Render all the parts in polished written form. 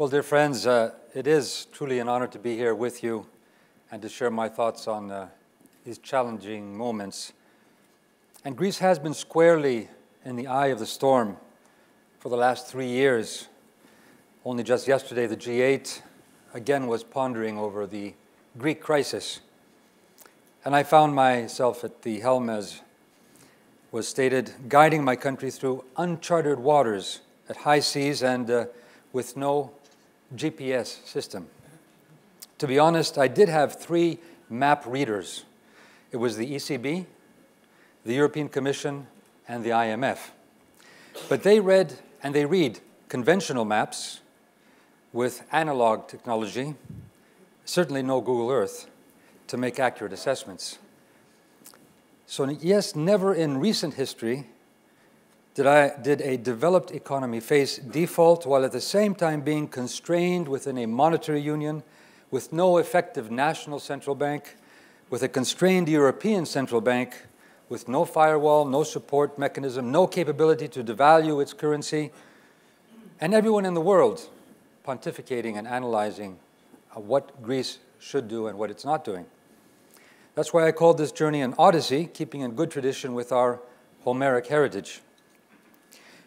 Well, dear friends, it is truly an honor to be here with you and to share my thoughts on these challenging moments. And Greece has been squarely in the eye of the storm for the last 3 years. Only just yesterday, the G8 again was pondering over the Greek crisis. And I found myself at the helm, as was stated, guiding my country through uncharted waters at high seas and with no GPS system. To be honest, I did have 3 map readers. It was the ECB, the European Commission, and the IMF. But they read and they read conventional maps with analog technology, certainly no Google Earth, to make accurate assessments. So yes, never in recent history did a developed economy face default while at the same time being constrained within a monetary union with no effective national central bank, with a constrained European central bank, with no firewall, no support mechanism, no capability to devalue its currency, and everyone in the world pontificating and analyzing what Greece should do and what it's not doing. That's why I called this journey an Odyssey, keeping in good tradition with our Homeric heritage.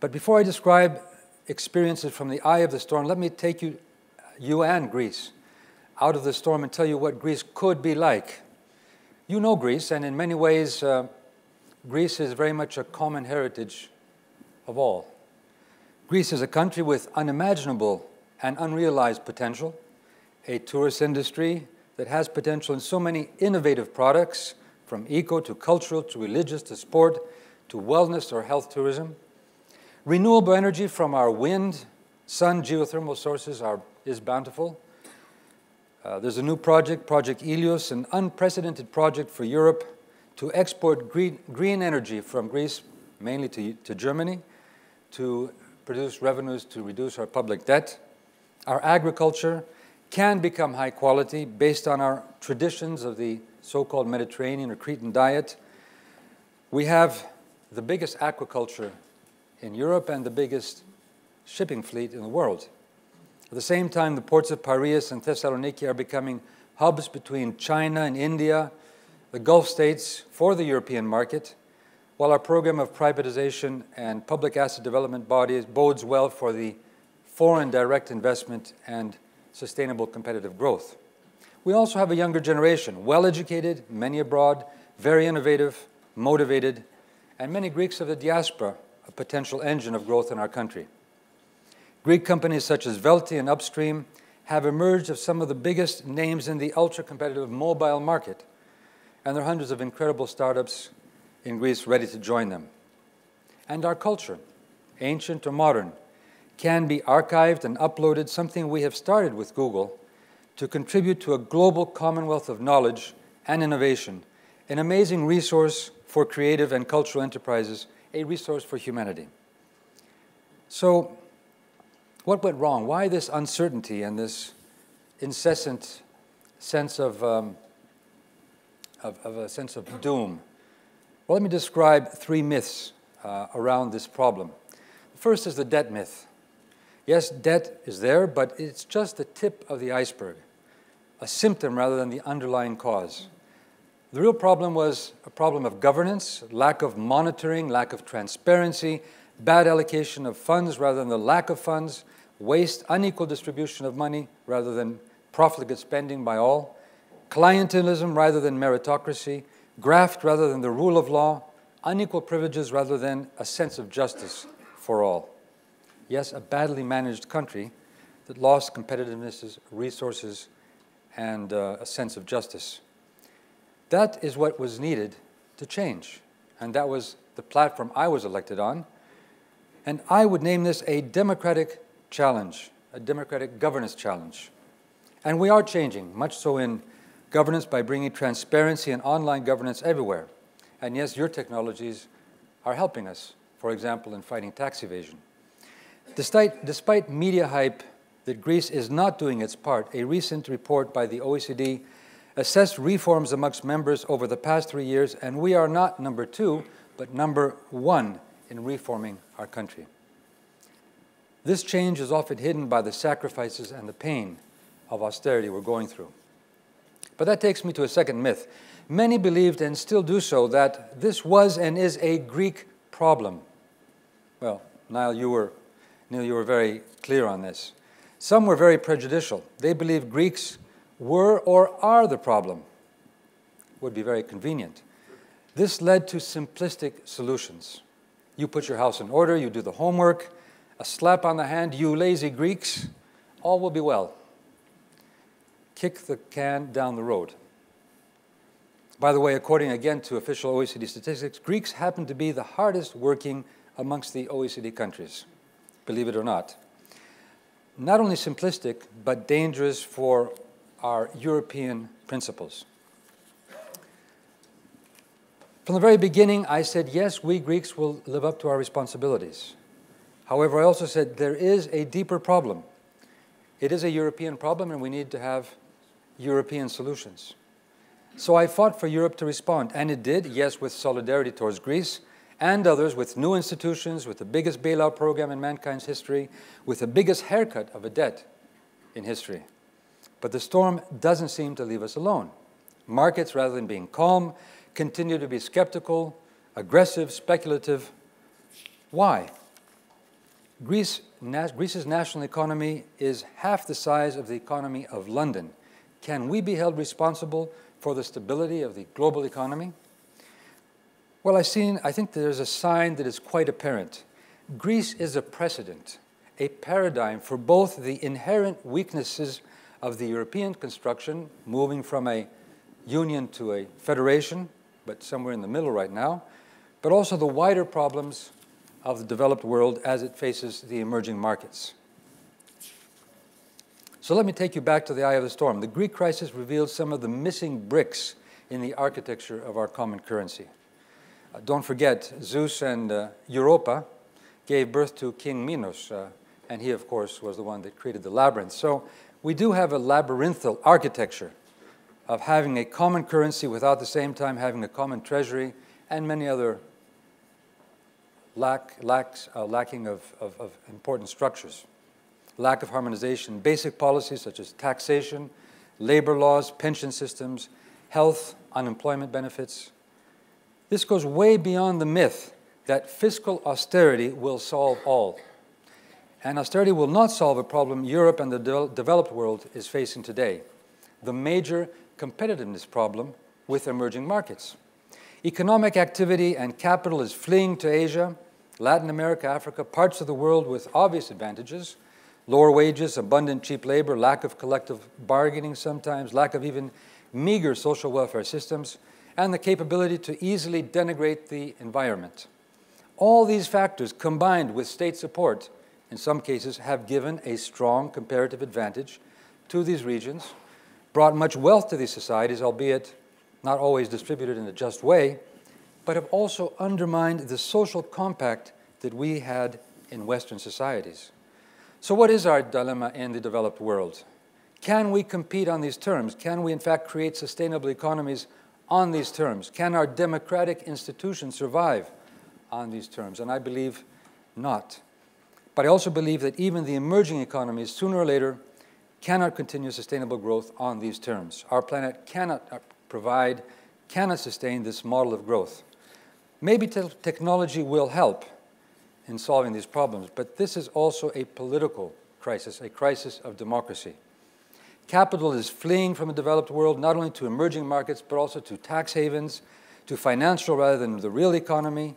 But before I describe experiences from the eye of the storm, let me take you and Greece out of the storm and tell you what Greece could be like. You know Greece, and in many ways, Greece is very much a common heritage of all. Greece is a country with unimaginable and unrealized potential, a tourist industry that has potential in so many innovative products, from eco to cultural to religious to sport to wellness or health tourism. Renewable energy from our wind, sun, geothermal sources is bountiful. There's a new project, Project Ilios, an unprecedented project for Europe to export green energy from Greece, mainly to Germany, to produce revenues to reduce our public debt. Our agriculture can become high quality based on our traditions of the so-called Mediterranean or Cretan diet. We have the biggest aquaculture in Europe and the biggest shipping fleet in the world. At the same time, the ports of Piraeus and Thessaloniki are becoming hubs between China and India, the Gulf states for the European market, while our program of privatization and public asset development bodies bodes well for the foreign direct investment and sustainable competitive growth. We also have a younger generation, well-educated, many abroad, very innovative, motivated, and many Greeks of the diaspora, a potential engine of growth in our country. Greek companies such as Velti and Upstream have emerged as some of the biggest names in the ultra-competitive mobile market, and there are hundreds of incredible startups in Greece ready to join them. And our culture, ancient or modern, can be archived and uploaded, something we have started with Google, to contribute to a global commonwealth of knowledge and innovation, an amazing resource for creative and cultural enterprises, a resource for humanity. So, what went wrong? Why this uncertainty and this incessant sense of a sense of doom? Well, let me describe 3 myths around this problem. The first is the debt myth. Yes, debt is there, but it's just the tip of the iceberg, a symptom rather than the underlying cause. The real problem was a problem of governance, lack of monitoring, lack of transparency, bad allocation of funds rather than the lack of funds, waste, unequal distribution of money rather than profligate spending by all, clientelism rather than meritocracy, graft rather than the rule of law, unequal privileges rather than a sense of justice for all. Yes, a badly managed country that lost competitiveness, resources, and a sense of justice. That is what was needed to change, and that was the platform I was elected on. And I would name this a democratic challenge, a democratic governance challenge. And we are changing, much so in governance by bringing transparency and online governance everywhere. And yes, your technologies are helping us, for example, in fighting tax evasion. Despite media hype that Greece is not doing its part, a recent report by the OECD assessed reforms amongst members over the past 3 years, and we are not number 2, but number 1 in reforming our country. This change is often hidden by the sacrifices and the pain of austerity we're going through. But that takes me to a second myth. Many believed, and still do so, that this was and is a Greek problem. Well, Niall, you were very clear on this. Some were very prejudicial. They believed Greeks were or are the problem. Would be very convenient. This led to simplistic solutions. You put your house in order, you do the homework, a slap on the hand, you lazy Greeks, all will be well. Kick the can down the road. By the way, according again to official OECD statistics, Greeks happen to be the hardest working amongst the OECD countries, believe it or not. Not only simplistic, but dangerous for our European principles. From the very beginning, I said, yes, we Greeks will live up to our responsibilities. However, I also said there is a deeper problem. It is a European problem, and we need to have European solutions. So I fought for Europe to respond, and it did, yes, with solidarity towards Greece and others, with new institutions, with the biggest bailout program in mankind's history, with the biggest haircut of a debt in history. But the storm doesn't seem to leave us alone. Markets, rather than being calm, continue to be skeptical, aggressive, speculative. Why? Greece's national economy is half the size of the economy of London. Can we be held responsible for the stability of the global economy? Well, I think there's a sign that is quite apparent. Greece is a precedent, a paradigm for both the inherent weaknesses of the European construction, moving from a union to a federation, but somewhere in the middle right now, but also the wider problems of the developed world as it faces the emerging markets. So let me take you back to the eye of the storm. The Greek crisis revealed some of the missing bricks in the architecture of our common currency. Don't forget, Zeus and Europa gave birth to King Minos, and he, of course, was the one that created the labyrinth. So we do have a labyrinthal architecture of having a common currency without at the same time having a common treasury and many other lacking of important structures. Lack of harmonization, basic policies such as taxation, labor laws, pension systems, health, unemployment benefits. This goes way beyond the myth that fiscal austerity will solve all. And austerity will not solve a problem Europe and the developed world is facing today, the major competitiveness problem with emerging markets. Economic activity and capital is fleeing to Asia, Latin America, Africa, parts of the world with obvious advantages, lower wages, abundant cheap labor, lack of collective bargaining sometimes, lack of even meager social welfare systems, and the capability to easily denigrate the environment. All these factors combined with state support, in some cases, have given a strong comparative advantage to these regions, brought much wealth to these societies, albeit not always distributed in a just way, but have also undermined the social compact that we had in Western societies. So what is our dilemma in the developed world? Can we compete on these terms? Can we, in fact, create sustainable economies on these terms? Can our democratic institutions survive on these terms? And I believe not. But I also believe that even the emerging economies, sooner or later, cannot continue sustainable growth on these terms. Our planet cannot sustain this model of growth. Maybe technology will help in solving these problems, but this is also a political crisis, a crisis of democracy. Capital is fleeing from the developed world, not only to emerging markets, but also to tax havens, to financial rather than the real economy,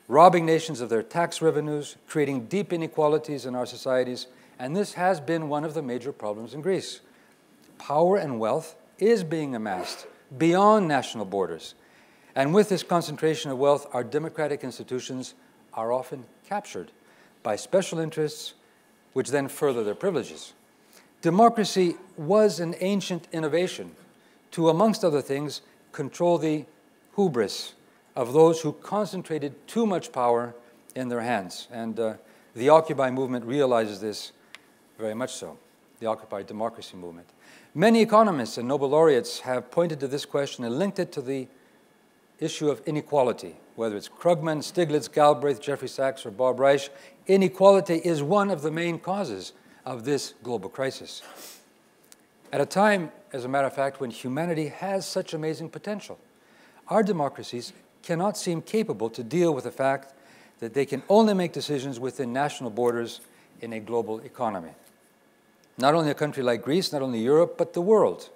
robbing nations of their tax revenues, creating deep inequalities in our societies, and this has been one of the major problems in Greece. Power and wealth is being amassed beyond national borders, and with this concentration of wealth, our democratic institutions are often captured by special interests, which then further their privileges. Democracy was an ancient innovation to, amongst other things, control the hubris of those who concentrated too much power in their hands. And the Occupy movement realizes this very much so, the Occupy democracy movement. Many economists and Nobel laureates have pointed to this question and linked it to the issue of inequality, whether it's Krugman, Stiglitz, Galbraith, Jeffrey Sachs, or Bob Reich, inequality is one of the main causes of this global crisis. At a time, as a matter of fact, when humanity has such amazing potential, our democracies cannot seem capable to deal with the fact that they can only make decisions within national borders in a global economy. Not only a country like Greece, not only Europe, but the world,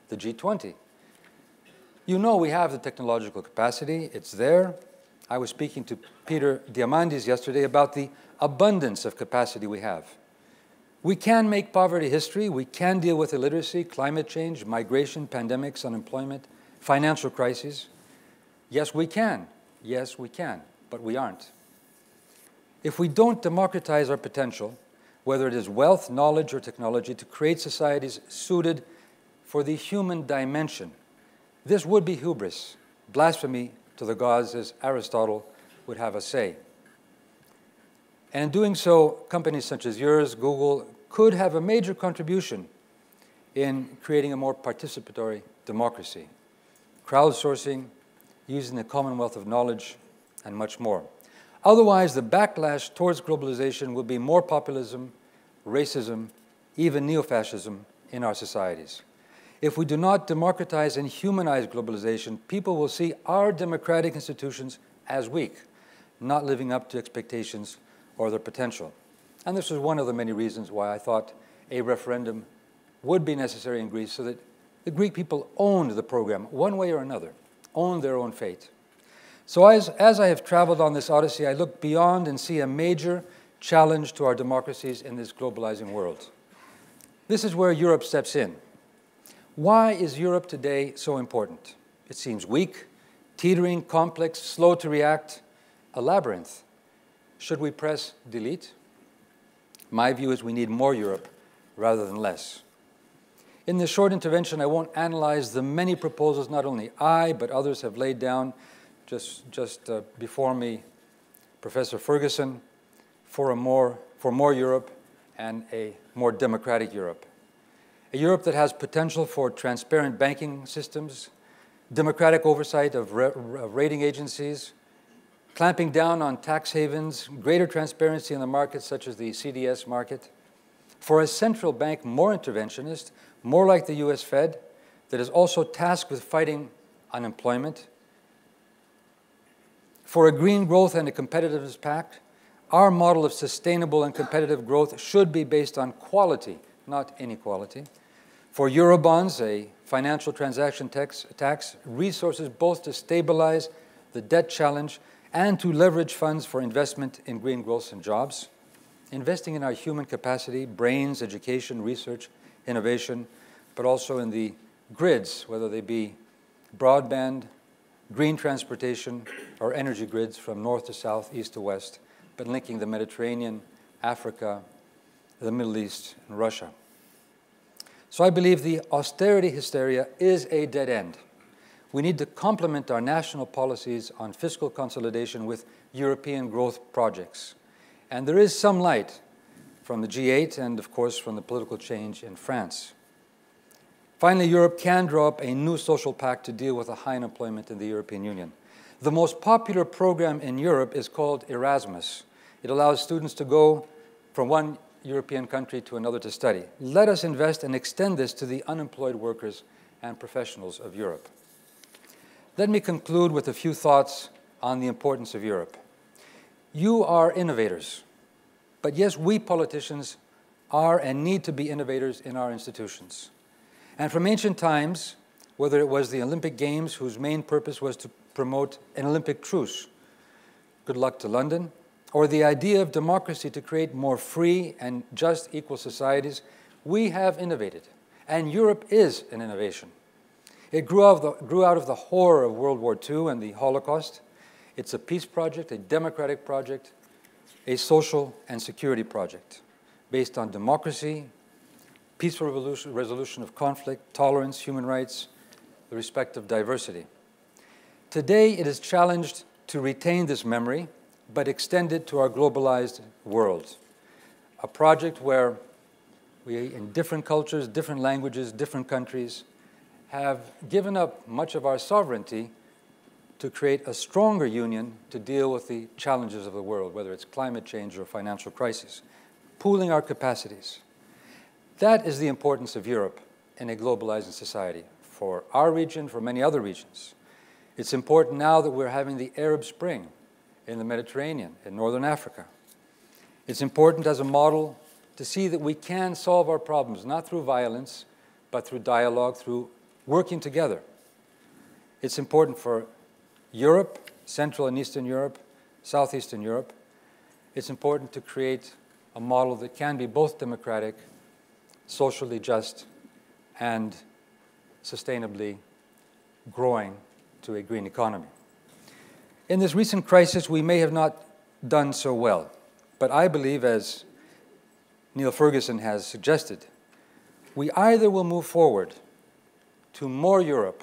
the G20. You know we have the technological capacity, it's there. I was speaking to Peter Diamandis yesterday about the abundance of capacity we have. We can make poverty history, we can deal with illiteracy, climate change, migration, pandemics, unemployment, financial crises. Yes, we can. Yes, we can, but we aren't. If we don't democratize our potential, whether it is wealth, knowledge, or technology, to create societies suited for the human dimension, this would be hubris, blasphemy to the gods, as Aristotle would have us say. And in doing so, companies such as yours, Google, could have a major contribution in creating a more participatory democracy, crowdsourcing, using the commonwealth of knowledge, and much more. Otherwise, the backlash towards globalization will be more populism, racism, even neo-fascism in our societies. If we do not democratize and humanize globalization, people will see our democratic institutions as weak, not living up to expectations or their potential. And this was one of the many reasons why I thought a referendum would be necessary in Greece, so that the Greek people owned the program, one way or another, owned their own fate. So as I have traveled on this Odyssey, I look beyond and see a major challenge to our democracies in this globalizing world. This is where Europe steps in. Why is Europe today so important? It seems weak, teetering, complex, slow to react, a labyrinth. Should we press delete? My view is we need more Europe rather than less. In this short intervention, I won't analyze the many proposals not only I, but others have laid down just before me, Professor Ferguson, for more Europe and a more democratic Europe. A Europe that has potential for transparent banking systems, democratic oversight of rating agencies, clamping down on tax havens, greater transparency in the markets such as the CDS market, for a central bank more interventionist, more like the US Fed, that is also tasked with fighting unemployment, for a green growth and a competitiveness pact. Our model of sustainable and competitive growth should be based on quality, not inequality. For Eurobonds, a financial transaction tax, resources both to stabilize the debt challenge and to leverage funds for investment in green growth and jobs. Investing in our human capacity, brains, education, research, innovation, but also in the grids, whether they be broadband, green transportation, or energy grids from north to south, east to west, but linking the Mediterranean, Africa, the Middle East, and Russia. So I believe the austerity hysteria is a dead end. We need to complement our national policies on fiscal consolidation with European growth projects. And there is some light from the G8 and, of course, from the political change in France. Finally, Europe can draw up a new social pact to deal with the high unemployment in the European Union. The most popular program in Europe is called Erasmus. It allows students to go from one European country to another to study. Let us invest and extend this to the unemployed workers and professionals of Europe. Let me conclude with a few thoughts on the importance of Europe. You are innovators, but yes, we politicians are and need to be innovators in our institutions. And from ancient times, whether it was the Olympic Games, whose main purpose was to promote an Olympic truce, good luck to London, or the idea of democracy to create more free and just equal societies, we have innovated. And Europe is an innovation. It grew out of the horror of World War II and the Holocaust. It's a peace project, a democratic project, a social and security project based on democracy, peaceful resolution of conflict, tolerance, human rights, the respect of diversity. Today, it is challenged to retain this memory, but extend it to our globalized world. A project where we, in different cultures, different languages, different countries, have given up much of our sovereignty to create a stronger union to deal with the challenges of the world, whether it's climate change or financial crisis, pooling our capacities. That is the importance of Europe in a globalizing society, for our region, for many other regions. It's important now that we're having the Arab Spring in the Mediterranean, in Northern Africa. It's important as a model to see that we can solve our problems, not through violence, but through dialogue, through working together. It's important for Europe, Central and Eastern Europe, Southeastern Europe. It's important to create a model that can be both democratic, socially just, and sustainably growing to a green economy. In this recent crisis, we may have not done so well, but I believe, as Neil Ferguson has suggested, we either will move forward to more Europe,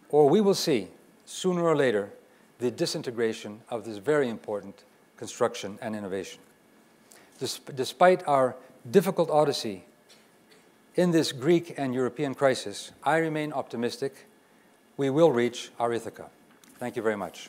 or we will see, sooner or later, the disintegration of this very important construction and innovation. Despite our difficult Odyssey in this Greek and European crisis, I remain optimistic we will reach our Ithaca. Thank you very much.